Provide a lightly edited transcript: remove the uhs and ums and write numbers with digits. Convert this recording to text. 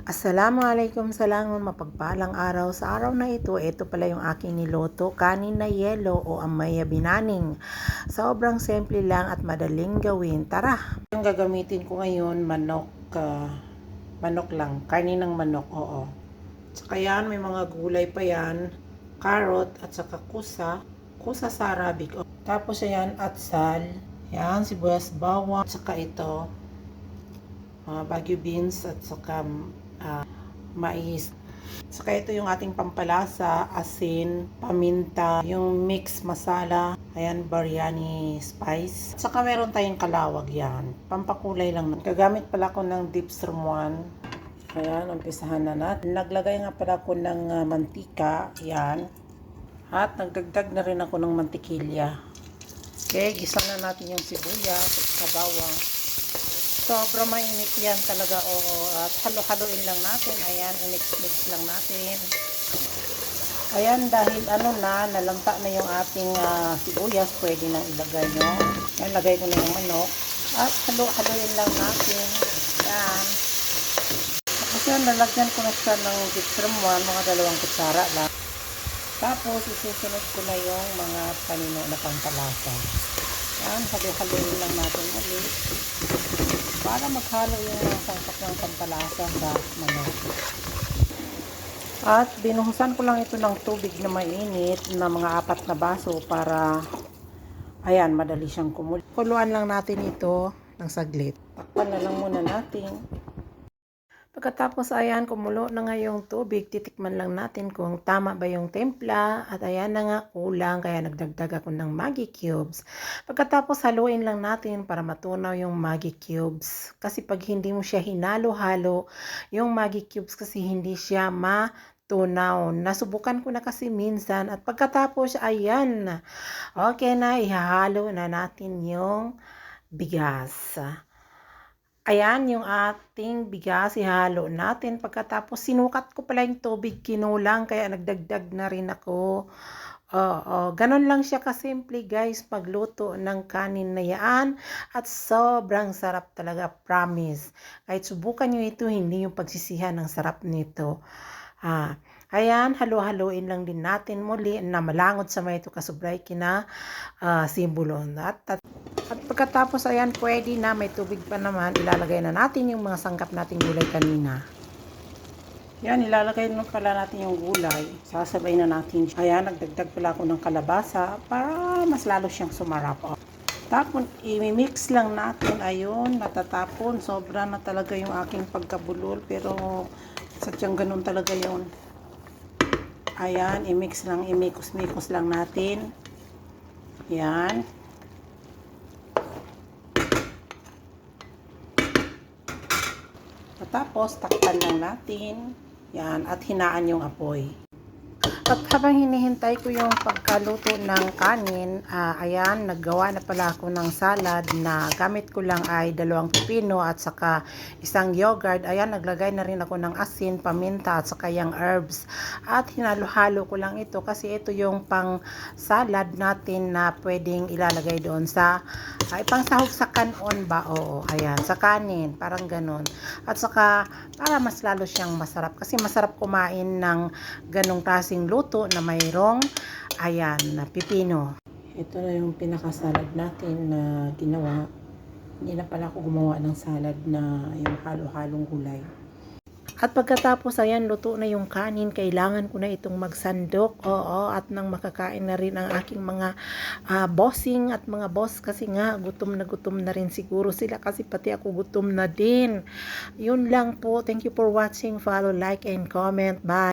Assalamualaikum salangon, mapagpalang araw. Sa araw na ito pala yung aking niluto, kanin na yelo o amaya binaning. Sobrang simple lang at madaling gawin. Tara! Yung gagamitin ko ngayon, manok lang, kanin ng manok, oo. Saka yan, may mga gulay pa yan, carrot at saka kusa sa Arabic. Tapos ayan, atsal, yan, sibuyas bawang, at saka ito, Baguio beans at saka mais. Saka ito yung ating pampalasa, asin, paminta, yung mix masala, ayan, biryani spice. Saka meron tayong kalawag yan, pampakulay lang. Gagamit pala ko ng deep sermon. Ayan, umpisahan na natin. Naglagay nga pala ko ng mantika, yan. At nagdagdag na rin ako ng mantikilya. Okay, gisa na natin yung sibuyas at bawang. Sobra mainit yan talaga, at halo-haloin lang natin. Ayan, i-mix-mix lang natin. Ayan, dahil nalanta na yung ating sibuyas, pwede nang ilagay nyo. Ayan, lagay ko na yung manok. At halo-haloin lang natin. Ayan. Tapos yan, lalagyan ko na siya ng gitramwan, mga 2 kutsara lang. Tapos, isusunod ko na yung mga kanino na pampalasa. Ayan, halo-haloin lang natin ulit. Para maghalo yung sangkap ng pampalasa sa manok. At binuhusan ko lang ito ng tubig na mainit na mga 4 na baso para ayan, madali siyang kumulo. Kuluan lang natin ito ng saglit. Takpan na lang muna natin. Pagkatapos ayan, kumulo na nga yung tubig, titikman lang natin kung tama ba yung timpla. At ayan na nga, kulang, kaya nagdagdag ako ng Maggi cubes. Pagkatapos haluin lang natin para matunaw yung Maggi cubes. Kasi pag hindi mo siya hinalo-halo, yung Maggi cubes kasi hindi siya matunaw. Nasubukan ko na kasi minsan. At pagkatapos, ayan, okay na, ihahalo na natin yung bigas. Ayan, yung ating bigas, ihalo natin. Pagkatapos, sinukat ko pala yung tubig, kinulang, kaya nagdagdag na rin ako. Ganun lang siya kasimple guys, pagluto ng kanin na yan. At sobrang sarap talaga, promise. Kahit subukan nyo ito, hindi yung pagsisihan ng sarap nito. Ayan, halo-haloin lang din natin muli na malangot sa may ito kasubray kina simbolo. At pagkatapos ayan, pwede na, may tubig pa naman, ilalagay na natin yung mga sangkap nating gulay kanina. Yan, ilalagay na pala natin yung gulay. Sasabay na natin. Ayan, nagdagdag pala ako ng kalabasa para mas lalo siyang sumarap. Tapos, i-mix lang natin. Ayun, natatapon. Sobra na talaga yung aking pagkabulol. Pero, sadyang ganun talaga yun. Ayan, i-mix lang, imikos-mikos lang natin. Yan. Tapos, takpan lang natin. Yan, at hinaan yung apoy. At habang hinihintay ko yung pagkaluto ng kanin, ayan, naggawa na pala ako ng salad na gamit ko lang ay 2 pipino at saka 1 yogurt. Ayan, naglagay na rin ako ng asin, paminta at saka yung herbs. At hinalo-halo ko lang ito kasi ito yung pang salad natin na pwedeng ilalagay doon sa pang sahog sa kanon ba? Oo, ayan, sa kanin, parang ganun. At saka para mas lalo siyang masarap kasi masarap kumain ng ganong klaseng luto na mayroong ayan na pipino. Ito na yung pinaka-salad natin na ginawa. Hindi na pala ako gumawa ng salad na yung halo-halong gulay. At pagkatapos ayan, luto na yung kanin, kailangan ko na itong magsandok. At nang makakain na rin ang aking mga bossing at mga boss kasi nga gutom na rin siguro sila kasi pati ako gutom na din. Yun lang po. Thank you for watching. Follow, like, and comment. Bye!